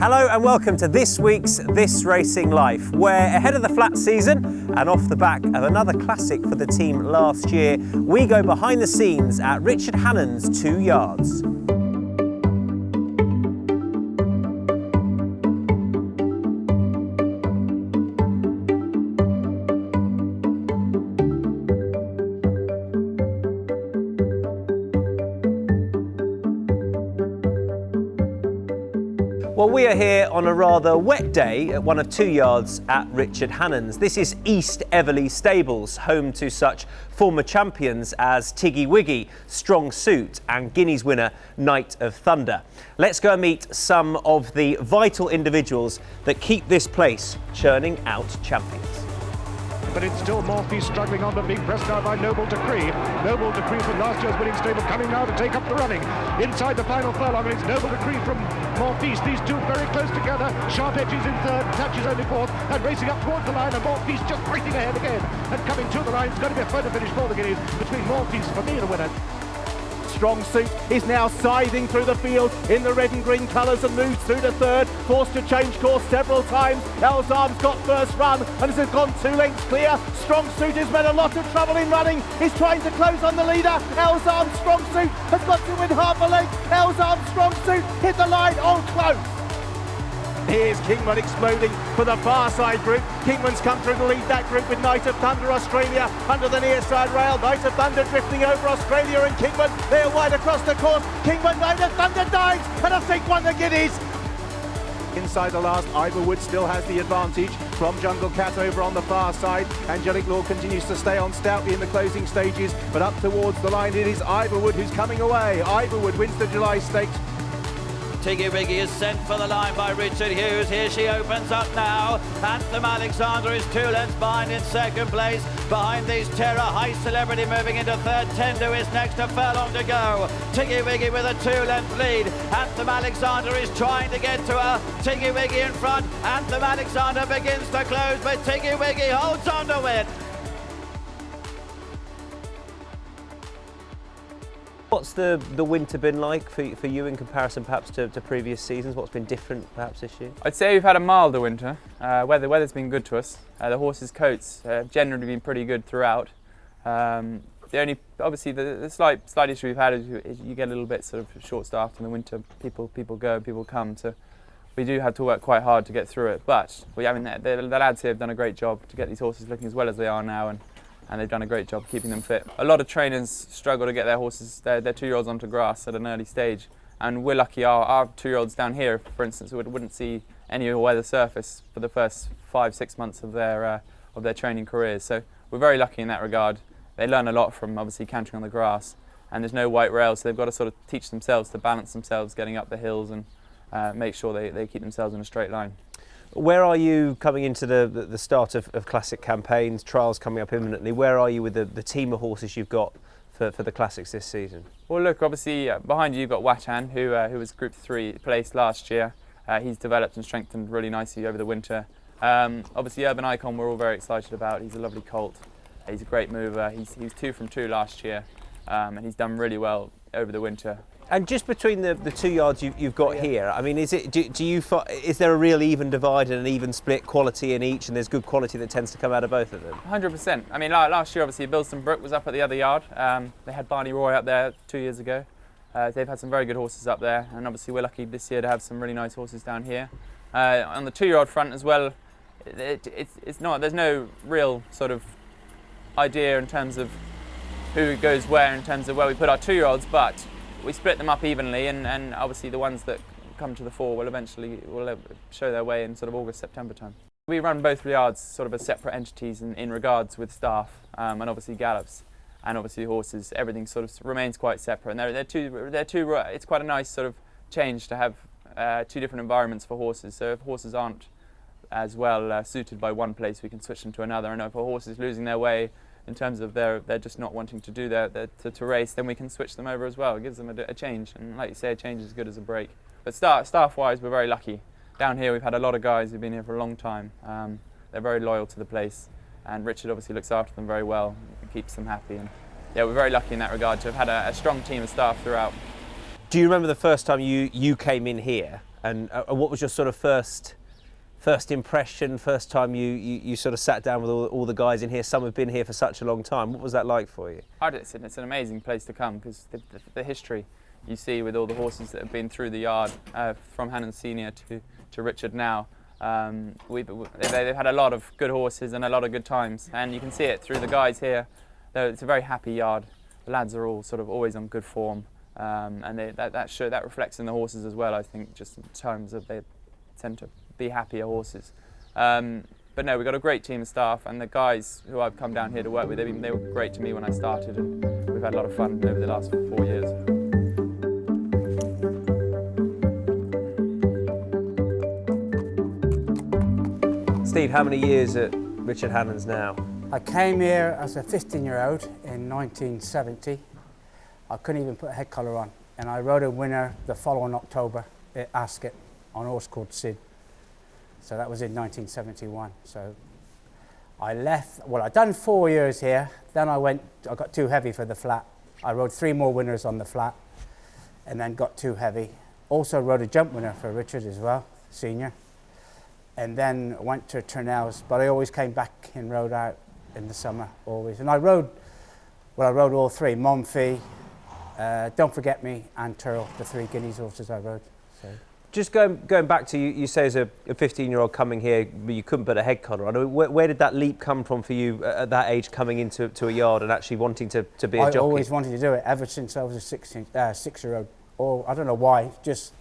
Hello and welcome to this week's This Racing Life, where ahead of the flat season and off the back of another classic for the team last year, we go behind the scenes at Richard Hannon's 2 yards. Well, we are here on a rather wet day at one of 2 yards at Richard Hannon's. This is East Everley Stables, home to such former champions as Tiggy Wiggy, Strong Suit and Guineas winner Night of Thunder. Let's go and meet some of the vital individuals that keep this place churning out champions. But it's still Morphy struggling on, but being pressed now by Noble Decree. Noble Decree from last year's winning stable coming now to take up the running. Inside the final furlong, and it's Noble Decree from Morphy. These two very close together. Sharp Edges in third, Touches only fourth, and racing up towards the line, and Morphy just racing ahead again. And coming to the line, it's going to be a photo finish for the Guineas between Morphy for me the winner. Strong Suit is now scything through the field in the red and green colours and moves through to third, forced to change course several times. Elzarm's got first run and has gone 2 lengths clear. Strong Suit has had a lot of trouble in running. He's trying to close on the leader. Elzarm's Strong Suit has got to win half a length. Elzarm's Strong Suit hit the line all close. Here's Kingman exploding for the far side group. Kingman's come through to lead that group with Night of Thunder Australia under the near side rail. Night of Thunder drifting over Australia and Kingman. They're wide across the course. Kingman, Night of Thunder dives and I think won the Guineas. Inside the last, Ivorwood still has the advantage from Jungle Cat over on the far side. Angelic Law continues to stay on stoutly in the closing stages, but up towards the line it is Ivorwood who's coming away. Ivorwood wins the July Stakes. Tiggy Wiggy is sent for the line by Richard Hughes. Here she opens up now. Anthem Alexander is 2 lengths behind in second place. Behind these Terra, High Celebrity moving into third. Tendo is next, a furlong to go. Tiggy Wiggy with a 2-length lead. Anthem Alexander is trying to get to her. Tiggy Wiggy in front. Anthem Alexander begins to close, but Tiggy Wiggy holds on to win. What's the winter been like for you in comparison perhaps to previous seasons? What's been different perhaps this year? I'd say we've had a milder winter. Weather's been good to us. The horses' coats have generally been pretty good throughout. Obviously the slight issue we've had is you get a little bit sort of short-staffed in the winter. People go, people come. So we do have to work quite hard to get through it. But the lads here have done a great job to get these horses looking as well as they are now, and they've done a great job keeping them fit. A lot of trainers struggle to get their horses, their 2-year-olds onto grass at an early stage, and we're lucky our 2-year-olds down here, for instance, wouldn't see any weather surface for the first 5-6 months of their training careers. So we're very lucky in that regard. They learn a lot from obviously cantering on the grass, and there's no white rails, so they've got to sort of teach themselves to balance themselves getting up the hills and make sure they keep themselves in a straight line. Where are you coming into the start of classic campaigns, trials coming up imminently? Where are you with the team of horses you've got for the classics this season? Well, look, obviously behind you you've got Watan, who was Group 3 placed last year. He's developed and strengthened really nicely over the winter. Obviously Urban Icon we're all very excited about. He's a lovely colt. He's a great mover. He was 2 from 2 last year, and he's done really well over the winter. And just between the 2 yards you've got here, I mean, is there a real even divide and an even split quality in each, and there's good quality that tends to come out of both of them? 100%. I mean, last year obviously Bilston Brook was up at the other yard. They had Barney Roy up there 2 years ago. They've had some very good horses up there, and obviously we're lucky this year to have some really nice horses down here. On the 2-year-old front as well, there's no real sort of idea in terms of who goes where in terms of where we put our 2-year-olds, but we split them up evenly, and obviously the ones that come to the fore will eventually show their way in sort of August, September time. We run both yards sort of as separate entities in regards with staff and obviously gallops and obviously horses. Everything sort of remains quite separate, and they're two. It's quite a nice sort of change to have 2 different environments for horses. So if horses aren't as well suited by one place, we can switch them to another. And if a horse is losing their way in terms of they're just not wanting to do to race, then we can switch them over as well. It gives them a change, and like you say, a change is as good as a break. But staff-wise, we're very lucky. Down here we've had a lot of guys who've been here for a long time. They're very loyal to the place, and Richard obviously looks after them very well and keeps them happy. And yeah, we're very lucky in that regard to have had a strong team of staff throughout. Do you remember the first time you came in here, and what was your sort of first impression? First time you sort of sat down with all the guys in here. Some have been here for such a long time. What was that like for you? It's an amazing place to come because the history you see with all the horses that have been through the yard, from Hannon Senior to Richard now. They've had a lot of good horses and a lot of good times, and you can see it through the guys here. It's a very happy yard. The lads are all sort of always on good form, and that reflects in the horses as well. I think just in terms of they tend to be happier horses. But no, we've got a great team of staff, and the guys who I've come down here to work with, they were great to me when I started, and we've had a lot of fun over the last 4 years. Steve, how many years at Richard Hannon's now? I came here as a 15-year-old in 1970. I couldn't even put a head collar on, and I rode a winner the following October at Ascot on a horse called Sid. So that was in 1971. So I left, well, I'd done 4 years here, then I got too heavy for the flat. I rode 3 more winners on the flat, and then got too heavy. Also rode a jump winner for Richard as well, senior. And then went to Turnell's, but I always came back and rode out in the summer, always. And I rode all 3, Monfils, Don't Forget Me and Turl, the 3 Guineas horses I rode. So. Just going back to you say as a 15-year-old coming here, you couldn't put a head collar on. Where did that leap come from for you at that age, coming into a yard and actually wanting to be a jockey? I always wanted to do it ever since I was a 6-year-old. Or I don't know why, just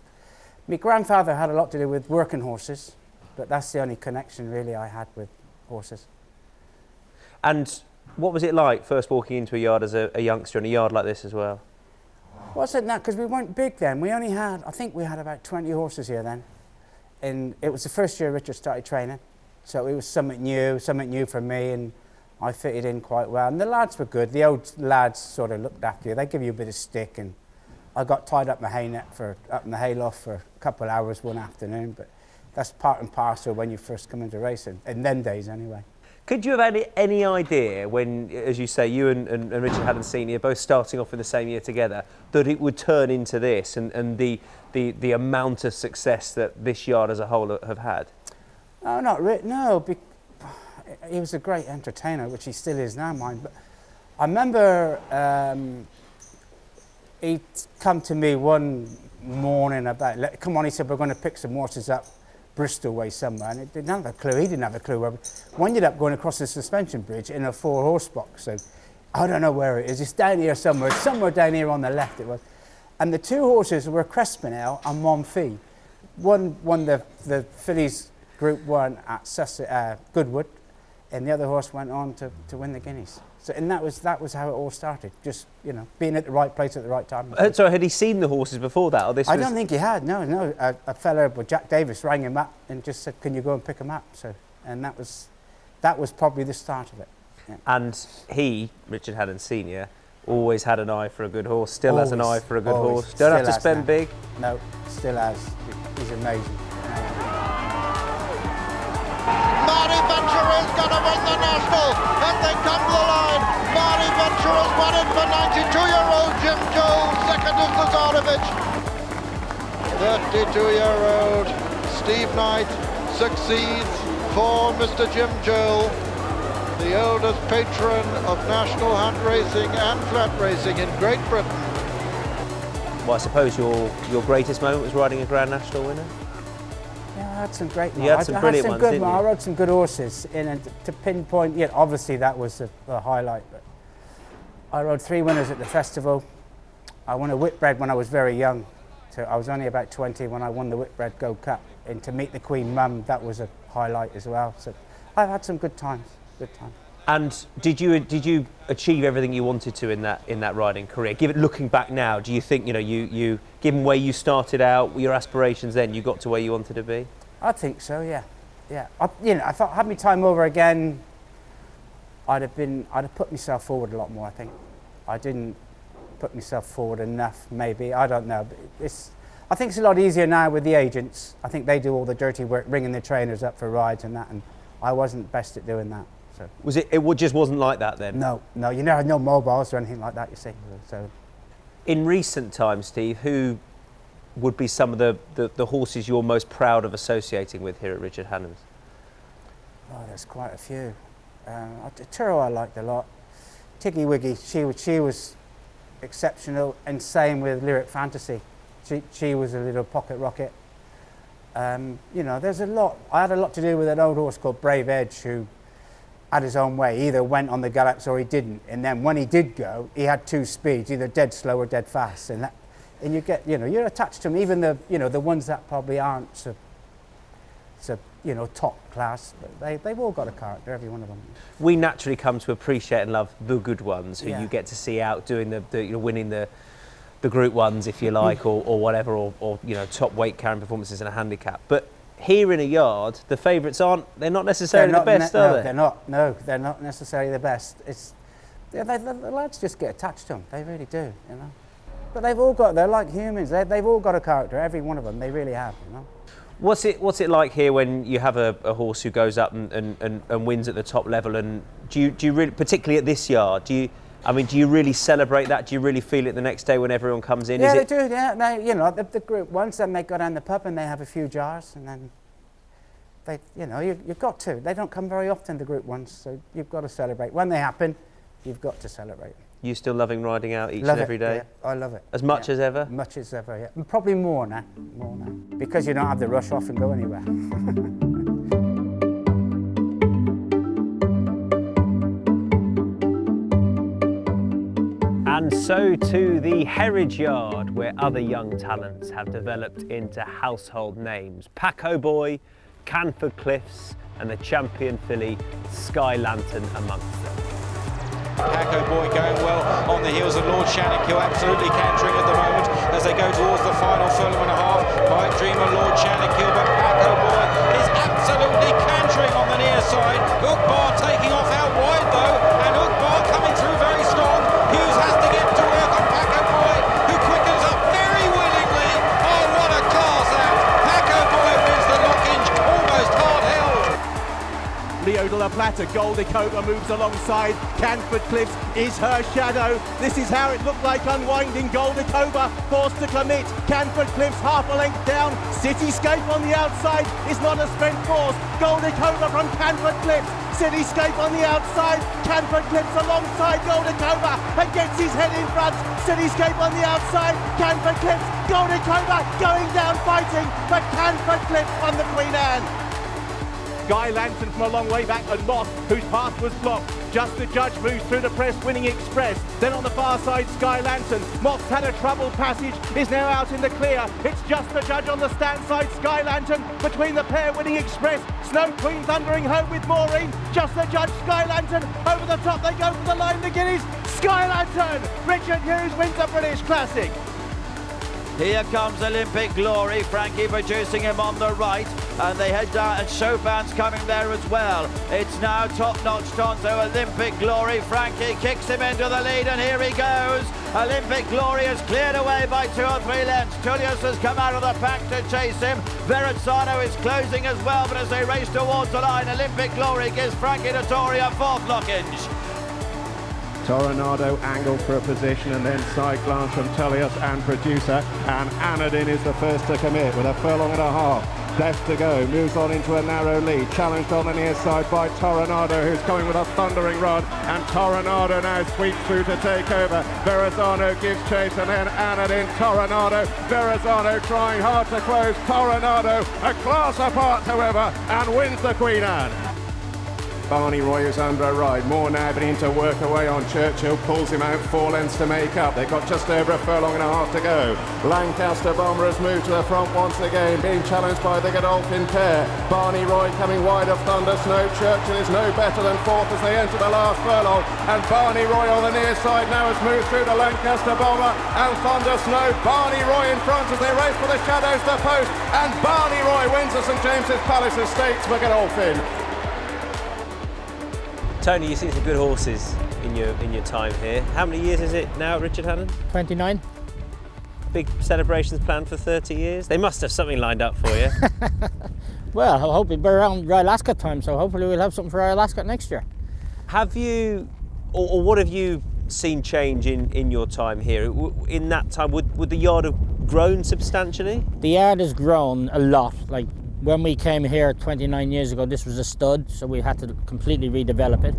my grandfather had a lot to do with working horses. But that's the only connection really I had with horses. And what was it like first walking into a yard as a youngster in a yard like this as well? Wasn't that, because we weren't big then. We only had, I think we had about 20 horses here then. And it was the first year Richard started training. So it was something new for me, and I fitted in quite well. And the lads were good. The old lads sort of looked after you. They give you a bit of stick, and I got tied up my hay net up in the hayloft for a couple of hours one afternoon. But that's part and parcel when you first come into racing, in them days anyway. Could you have any idea when, as you say, you and Richard Hannon Senior both starting off in the same year together, that it would turn into this and the amount of success that this yard as a whole have had? No, not really, no. He was a great entertainer, which he still is now, mind. But I remember he'd come to me one morning about, come on, he said, we're going to pick some horses up Bristol way somewhere, and he didn't have a clue. We ended up going across the suspension bridge in a 4-horse box, so I don't know where it is. It's down here somewhere down here on the left it was. And the 2 horses were Crespinel and Monfils. One won the fillies Group 1 at Goodwood, and the other horse went on to win the Guineas. So, and that was how it all started. Just, you know, being at the right place at the right time. So had he seen the horses before that, or this? I don't think he had. No. A fella, Jack Davis, rang him up and just said, "Can you go and pick him up?" So, and that was probably the start of it. Yeah. And he, Richard Hannon Senior, always had an eye for a good horse. Still has an eye for a good horse. Don't have to spend big. No, still has. He's amazing. Marty Ventura's going to win the National as they come to the line. Marty Ventura's won it for 92-year-old Jim Joel. Second is Lazarevich. 32-year-old Steve Knight succeeds for Mr. Jim Joel, the oldest patron of national hunt racing and flat racing in Great Britain. Well, I suppose your greatest moment was riding a Grand National winner? Yeah, I had some great ones. You had some brilliant ones, didn't you? I rode some good horses, and to pinpoint, yeah, obviously that was the highlight. But I rode 3 winners at the festival. I won a Whitbread when I was very young. So I was only about 20 when I won the Whitbread Gold Cup. And to meet the Queen Mum, that was a highlight as well. So I've had some good times. And did you achieve everything you wanted to in that riding career? Looking back now, do you think you given where you started out, your aspirations then, you got to where you wanted to be? I think so, yeah. I thought had my time over again, I'd have put myself forward a lot more. I think I didn't put myself forward enough. Maybe I don't know. But I think it's a lot easier now with the agents. I think they do all the dirty work, ringing the trainers up for rides and that, and I wasn't best at doing that. So. It just wasn't like that then? No, you never had no mobiles or anything like that, you see. So In recent times, Steve, who would be some of the horses you're most proud of associating with here at Richard Hannon's? Oh, there's quite a few. Turo I liked a lot. Tiggy Wiggy, she was exceptional, and same with Lyric Fantasy. She was a little pocket rocket. You know, there's a lot. I had a lot to do with an old horse called Brave Edge, who had his own way. He either went on the gallops or he didn't. And then when he did go, he had two speeds, either dead slow or dead fast. And you get, you know, you're attached to them. Even the, you know, the ones that probably aren't so you know, top class, but they've all got a character, every one of them. We naturally come to appreciate and love the good ones, who Yeah. you get to see out doing the you know, winning the group ones, if you like, or whatever, or you know, top weight carrying performances in a handicap. But here in a yard, the favourites they're not necessarily the best, are they? They're not. No, they're not necessarily the best. The lads just get attached to them. They really do, you know. But they're like humans. They've all got a character, every one of them. They really have, you know. What's it like here when you have a horse who goes up and wins at the top level? And do you really, particularly at this yard, do you really celebrate that? Do you really feel it the next day when everyone comes in? Yeah, they do. Yeah, you know, the group once, then they go down the pub and they have a few jars, and then you know, you've got to. They don't come very often, the group ones, so you've got to celebrate when they happen. You've got to celebrate. You still loving riding out each and every day? Yeah, I love it. As much as ever? Much as ever, yeah. And probably more now. Because you don't have to rush off and go anywhere. And so to the Herridge Yard, where other young talents have developed into household names. Paco Boy, Canford Cliffs, and the champion filly Sky Lantern amongst them. Paco Boy going well on the heels of Lord Shannikill, absolutely cantering at the moment as they go towards the final furlong and a half. Pipe Dreamer, Lord Shannikill, but Paco Boy is absolutely cantering on the near side. Hook Bar taking off out wide though, and Hook Bar coming through very strong. Hughes has to get to work on Paco Boy, who quickens up very willingly. Oh, what a class act! Paco Boy wins the Lockinge, almost hard held. Leo de la Plata, Goldie Cobra moves alongside. Canford Cliffs is her shadow. This is how it looked like unwinding. Goldie Cobra forced to commit. Canford Cliffs half a length down. Cityscape on the outside is not a sprint force. Goldie Cobra from Canford Cliffs. Cityscape on the outside. Canford Cliffs alongside Goldie Cobra and gets his head in front. Cityscape on the outside. Canford Cliffs. Goldie Cobra going down fighting, but Canford Cliffs on the Queen Anne. Sky Lantern from a long way back, and Moss, whose path was blocked. Just the Judge moves through the press, Winning Express. Then on the far side, Sky Lantern. Moss had a troubled passage, is now out in the clear. It's Just the Judge on the stand side, Sky Lantern. Between the pair, Winning Express. Snow Queen thundering home with Maureen. Just the Judge, Sky Lantern. Over the top, they go for the line, the Guineas. Sky Lantern! Richard Hughes wins the British Classic. Here comes Olympic Glory, Frankie producing him on the right, and they head down, and Chopin's coming there as well. It's now top-notch Tonto, Olympic Glory, Frankie kicks him into the lead, and here he goes. Olympic Glory is cleared away by 2 or 3 lengths. Tullius has come out of the pack to chase him. Verrazzano is closing as well, but as they race towards the line, Olympic Glory gives Frankie Dettori a 4th Lockinge. Toronado angled for a position, and then side glance from Tullius and Producer, and Anadin is the first to commit with a furlong and a half left to go. Moves on into a narrow lead, challenged on the near side by Toronado, who's coming with a thundering run, and Toronado now sweeps through to take over. Verrazzano gives chase, and then Anadin, Toronado, Verrazzano trying hard to close. Toronado a class apart, however, and wins the Queen Anne. Barney Roy is under a ride. Moore now beginning to work away on Churchill, pulls him out 4 lengths to make up. They've got just over a furlong and a half to go. Lancaster Bomber has moved to the front once again, being challenged by the Godolphin pair. Barney Roy coming wide of Thunder Snow. Churchill is no better than 4th as they enter the last furlong, and Barney Roy on the near side now has moved through to Lancaster Bomber and Thunder Snow. Barney Roy in front as they race for the shadows, the post, and Barney Roy wins the St James's Palace Stakes for Godolphin. Tony, you've seen some good horses in your time here. How many years is it now, Richard Hannon? 29. Big celebrations planned for 30 years? They must have something lined up for you. Well, I hope it'll be around Royal Ascot time, so hopefully we'll have something for Royal Ascot next year. Have you, or what have you seen change in your time here? In that time, would the yard have grown substantially? The yard has grown a lot. Like when we came here 29 years ago, this was a stud, so we had to completely redevelop it.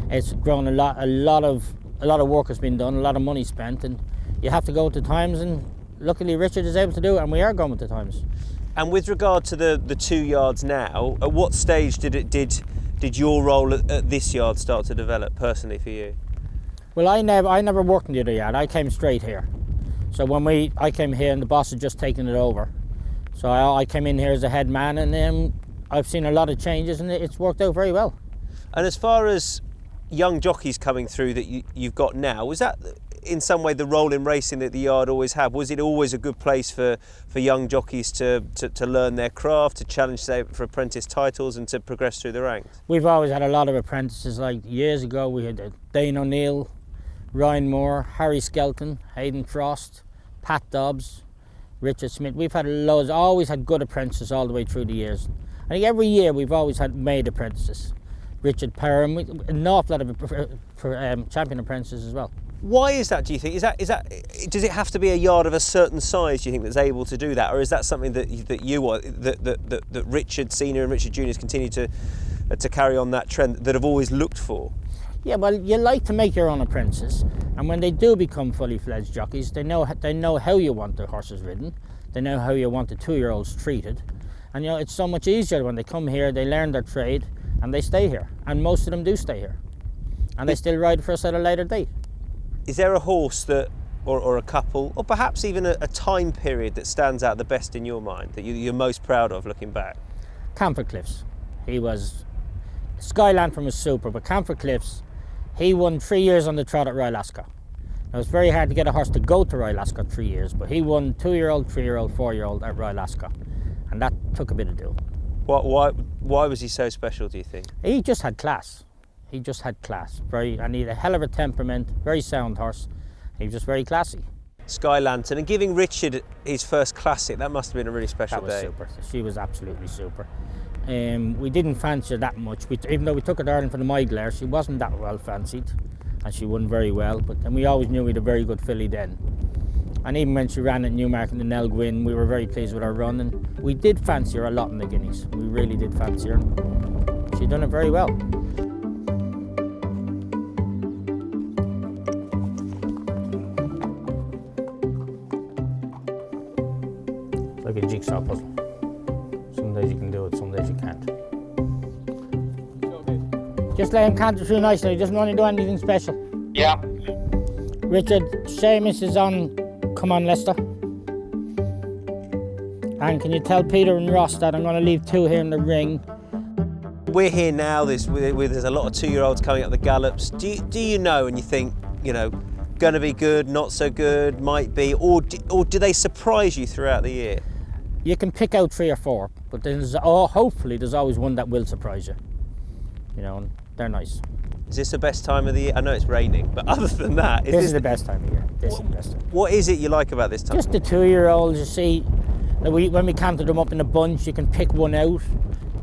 It's grown a lot. A lot of work has been done, a lot of money spent, and you have to go with the times, and luckily Richard is able to do it, and we are going with the times. And with regard to the 2 yards now, at what stage did your role at this yard start to develop personally for you? Well, I never worked in the other yard. I came straight here. So when I came here and the boss had just taken it over. So I came in here as a head man, and I've seen a lot of changes, and it's worked out very well. And as far as young jockeys coming through that you've got now, was that in some way the role in racing that the yard always had? Was it always a good place for young jockeys to learn their craft, to challenge, say, for apprentice titles and to progress through the ranks? We've always had a lot of apprentices. Like years ago we had Dane O'Neill, Ryan Moore, Harry Skelton, Hayden Frost, Pat Dobbs, Richard Smith. We've had always had good apprentices all the way through the years. I think every year we've always had made apprentices. Richard Perham, an awful lot of champion apprentices as well. Why is that, do you think? Is that does it have to be a yard of a certain size, do you think, that's able to do that? Or is that something that Richard Senior and Richard Juniors continue to carry on that trend that have always looked for? Yeah, well, you like to make your own apprentices, and when they do become fully fledged jockeys, they know how you want the horses ridden, they know how you want the 2-year-olds treated, and it's so much easier when they come here, they learn their trade, and they stay here, and most of them do stay here, and they still ride for us at a later date. Is there a horse that, or a couple, or perhaps even a time period that stands out the best in your mind, that you're most proud of looking back? Camphor Cliffs. Sky Lantern was super, but Camphor Cliffs, he won 3 years on the trot at Royal Ascot. Now, it's very hard to get a horse to go to Royal Ascot 3 years, but he won 2-year-old, 3-year-old, 4-year-old at Royal Ascot, and that took a bit of doing. Why was he so special, do you think? He just had class. He just had class. And he had a hell of a temperament, very sound horse. He was just very classy. Sky Lantern, and giving Richard his first classic, that must have been a really special day. That was super. She was absolutely super. We didn't fancy her that much. Even though we took her to Ireland for the Migler, she wasn't that well fancied, and she won very well. And we always knew we had a very good filly then. And even when she ran at Newmarket in the Nell Gwyn, we were very pleased with her run, and we did fancy her a lot in the Guineas. We really did fancy her. She done it very well. It's like a jigsaw puzzle. Some days you can do it, some days you can't. Just let him canter through nicely, he doesn't want to do anything special. Yeah. Richard, Seamus is on Come On Leicester. And can you tell Peter and Ross that I'm going to leave 2 here in the ring? We're here now, there's a lot of 2-year-olds coming up the gallops. Do you know, and you think, going to be good, not so good, might be, or do they surprise you throughout the year? You can pick out 3 or 4, but hopefully there's always one that will surprise you. And they're nice. Is this the best time of the year? I know it's raining, but other than that... This is the best time of year. This is the best time. What is it you like about this time? Just the 2-year-olds, you see. When we canter them up in a bunch, you can pick one out,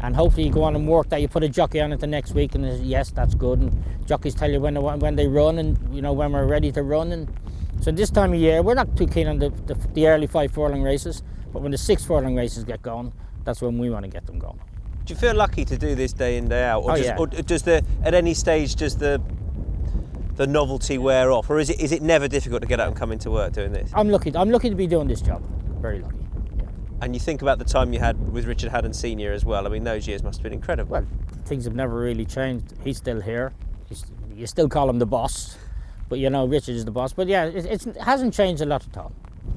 and hopefully you go on and work that. You put a jockey on it the next week, and yes, that's good. And jockeys tell you when they run, and when we're ready to run. And so this time of year, we're not too keen on the early 5 furlong races, but when the 6 furlong races get going, that's when we want to get them going. Do you feel lucky to do this day in, day out? Or yeah. Or at any stage, does the novelty wear off? Or is it never difficult to get out and come into work doing this? I'm lucky to be doing this job. Very lucky. Yeah. And you think about the time you had with Richard Hannon Senior as well. I mean, those years must have been incredible. Well, things have never really changed. He's still here. You still call him the boss. But Richard is the boss. But yeah, it hasn't changed a lot at all.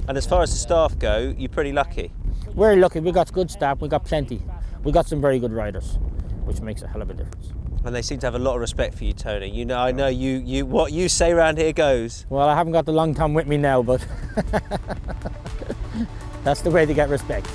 And as far as the staff go, you're pretty lucky? We're lucky. We've got good staff. We've got plenty. We've got some very good riders, which makes a hell of a difference. And they seem to have a lot of respect for you, Tony. I know you what you say around here goes. Well, I haven't got the long Tom with me now, but that's the way to get respect.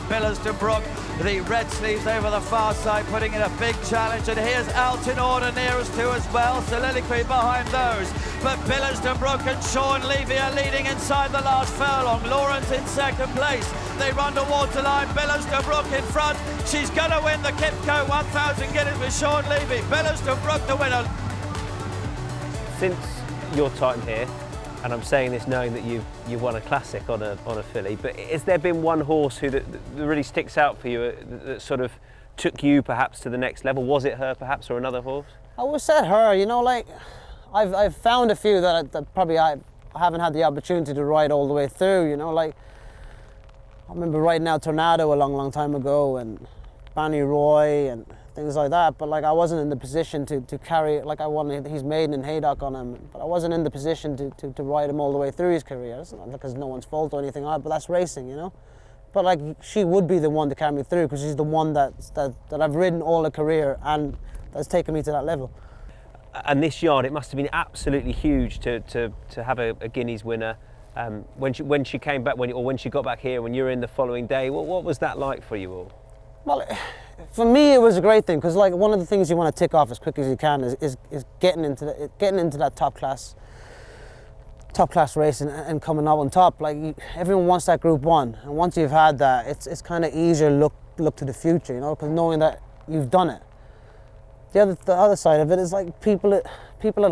Billiston-Brook, the red sleeves over the far side, putting in a big challenge, and here's Alton Order nearest to as well, Soliloquy behind those, but Billiston-Brook and Sean Levy are leading inside the last furlong. Lawrence in second place, they run towards the line, Billiston-Brook in front, she's going to win the Kipco 1000 Guineas with Sean Levy, Billiston-Brook the winner. Since your time here, and I'm saying this knowing that you've won a classic on a filly, but has there been one horse that really sticks out for you that sort of took you perhaps to the next level? Was it her perhaps, or another horse? I would say her, you know, like I've found a few that probably I haven't had the opportunity to ride all the way through, you know, like I remember riding out Tornado a long time ago, and Banny Roy and things like that, but like I wasn't in the position to carry, like I won his maiden in Haydock on him, but I wasn't in the position to ride him all the way through his career. It's not because no one's fault or anything like that, but that's racing, you know. But like she would be the one to carry me through, because she's the one that I've ridden all the career and that's taken me to that level. And this yard, it must have been absolutely huge to have a Guineas winner. When she came back, when she got back here, when you were in the following day, what was that like for you all? Well, for me it was a great thing, because like one of the things you want to tick off as quick as you can is getting into that top class racing and coming out on top. Like everyone wants that Group 1, and once you've had that, it's kind of easier look to the future, you know, because knowing that you've done it. The other side of it is like people at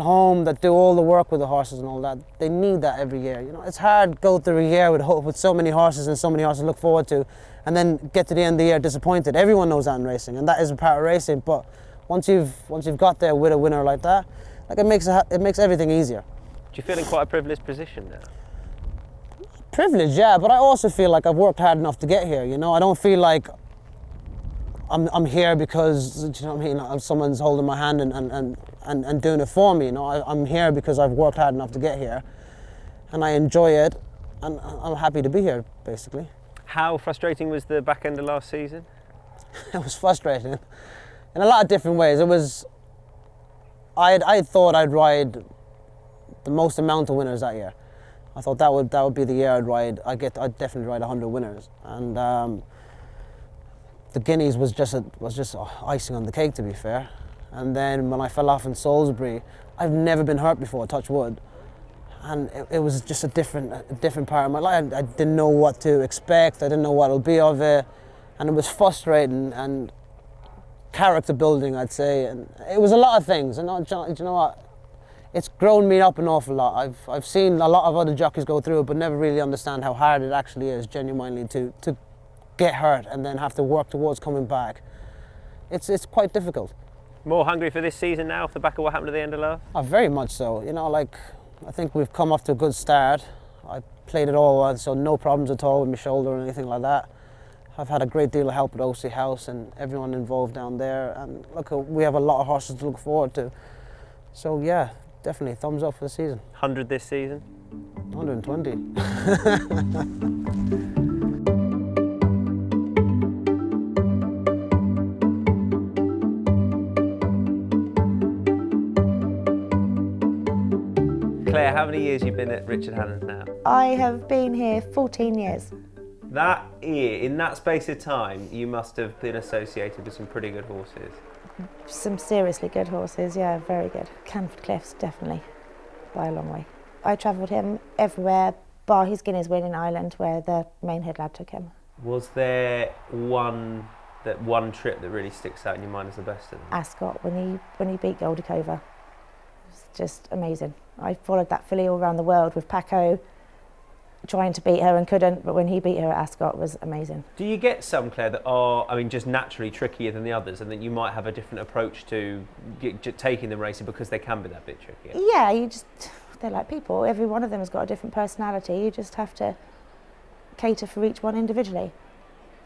home that do all the work with the horses and all that. They need that every year. You know, it's hard to go through a year with so many horses and so many horses to look forward to, and then get to the end of the year disappointed. Everyone knows that in racing, and that is a part of racing. But once you've got there with a winner like that, like it makes everything easier. Do you feel in quite a privileged position now? Privileged, yeah, but I also feel like I've worked hard enough to get here. You know, I don't feel like I'm here because, you know what I mean, someone's holding my hand and doing it for me. You know, I'm here because I've worked hard enough to get here, and I enjoy it, and I'm happy to be here, basically. How frustrating was the back end of last season? It was frustrating in a lot of different ways. It was, I thought I'd ride the most amount of winners that year. I thought that would be the year I'd definitely ride 100 winners, and the Guineas was just icing on the cake, to be fair. And then when I fell off in Salisbury, I've never been hurt before, touch wood, and it was just a different part of my life. I didn't know what to expect. I didn't know what it'll be of it, and it was frustrating and character building, I'd say. And it was a lot of things. And you know what? It's grown me up an awful lot. I've seen a lot of other jockeys go through it, but never really understand how hard it actually is, genuinely, to get hurt and then have to work towards coming back. It's quite difficult. More hungry for this season now off the back of what happened at the end of last? Oh, very much so. You know, like, I think we've come off to a good start. I played it all well, so no problems at all with my shoulder or anything like that. I've had a great deal of help at OC House and everyone involved down there, and look, we have a lot of horses to look forward to. So yeah, definitely thumbs up for the season. 100 this season? 120. Claire, how many years have you been at Richard Hannon's now? I have been here 14 years. That year, in that space of time, you must have been associated with some pretty good horses. Some seriously good horses, yeah, very good. Canford Cliffs, definitely, by a long way. I travelled him everywhere, bar his Guineas win in Ireland, where the main head lad took him. Was there one trip that really sticks out in your mind as the best of them? Ascot, when he beat Goldacova. It was just amazing. I followed that filly all around the world with Paco, trying to beat her and couldn't, but when he beat her at Ascot, it was amazing. Do you get some, Claire, that are, I mean, just naturally trickier than the others, and that you might have a different approach to taking them racing because they can be that bit trickier? Yeah, they're like people. Every one of them has got a different personality. You just have to cater for each one individually.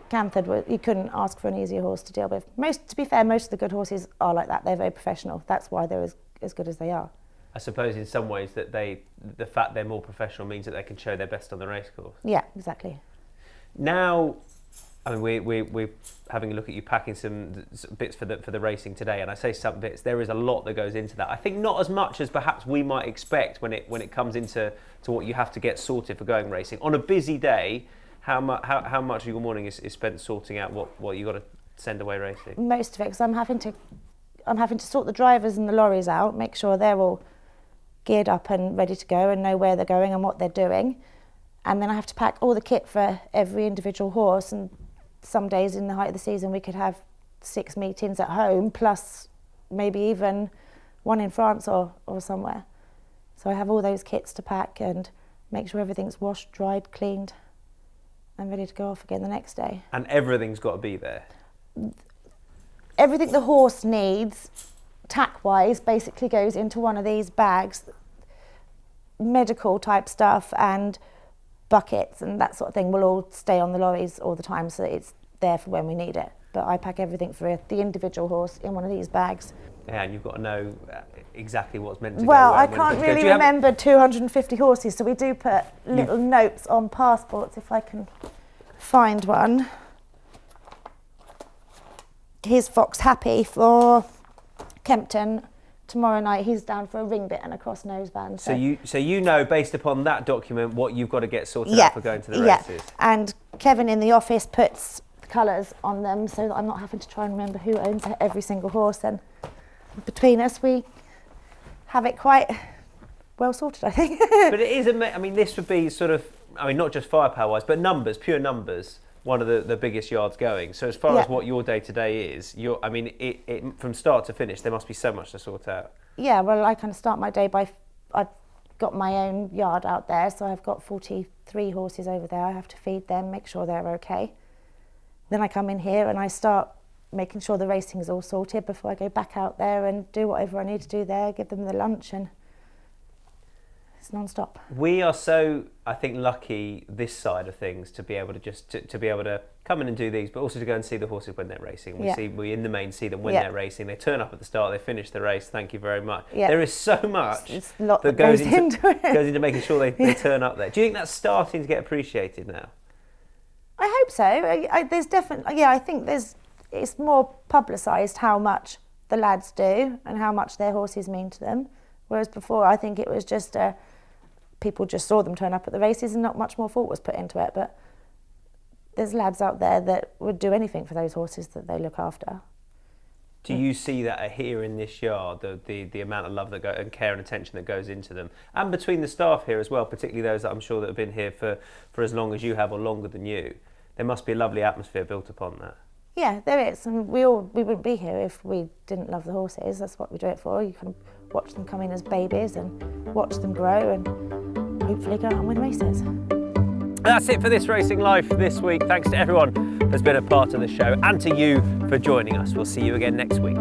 Canford, you couldn't ask for an easier horse to deal with. To be fair, most of the good horses are like that. They're very professional. That's why they're as good as they are. I suppose in some ways that the fact they're more professional means that they can show their best on the racecourse. Yeah, exactly. Now, I mean, we're having a look at you packing some bits for the racing today, and I say some bits. There is a lot that goes into that. I think not as much as perhaps we might expect when it comes into what you have to get sorted for going racing. On a busy day, how much of your morning is spent sorting out what you got to send away racing? Most of it, because I'm having to sort the drivers and the lorries out, make sure they're all geared up and ready to go and know where they're going and what they're doing. And then I have to pack all the kit for every individual horse, and some days in the height of the season we could have 6 meetings at home, plus maybe even one in France or somewhere. So I have all those kits to pack and make sure everything's washed, dried, cleaned and ready to go off again the next day. And everything's got to be there? Everything the horse needs, tack-wise, basically goes into one of these bags. Medical type stuff and buckets and that sort of thing will all stay on the lorries all the time, so that it's there for when we need it. But I pack everything for the individual horse in one of these bags. Yeah, and you've got to know exactly what's meant to go. Well, I can't really remember 250 horses, so we do put little notes on passports, if I can find one. Here's Fox Happy for Kempton. Tomorrow night he's down for a ring bit and a cross noseband. So you know, based upon that document, what you've got to get sorted out for going to the races. Yeah, and Kevin in the office puts the colours on them so that I'm not having to try and remember who owns every single horse, and between us we have it quite well sorted, I think. But it is, I mean, this would be sort of, I mean, not just firepower-wise, but numbers, pure numbers, one of the biggest yards going. So as far as what your day-to-day is, I mean, it from start to finish, there must be so much to sort out. Yeah, well, I kind of start my day by, I've got my own yard out there, so I've got 43 horses over there. I have to feed them, make sure they're okay. Then I come in here and I start making sure the racing is all sorted before I go back out there and do whatever I need to do there, give them the lunch, and it's non-stop. We are so, I think, lucky this side of things to be able to just to be able to come in and do these, but also to go and see the horses when they're racing. We in the main see them when they're racing. They turn up at the start, they finish the race. Thank you very much. There is so much that goes into it. Goes into making sure they turn up there. Do you think that's starting to get appreciated now? I hope so. There's definitely, I think it's more publicised how much the lads do and how much their horses mean to them. Whereas before, I think it was just people just saw them turn up at the races and not much more thought was put into it. But there's lads out there that would do anything for those horses that they look after. Do you see that here in this yard, the amount of love and care and attention that goes into them, and between the staff here as well, particularly those that I'm sure that have been here for as long as you have or longer than you? There must be a lovely atmosphere built upon that. Yeah, there is, and we wouldn't be here if we didn't love the horses. That's what we do it for. You can watch them come in as babies and watch them grow and hopefully go on with races. That's it for This Racing Life this week. Thanks to everyone that's been a part of the show and to you for joining us. We'll see you again next week.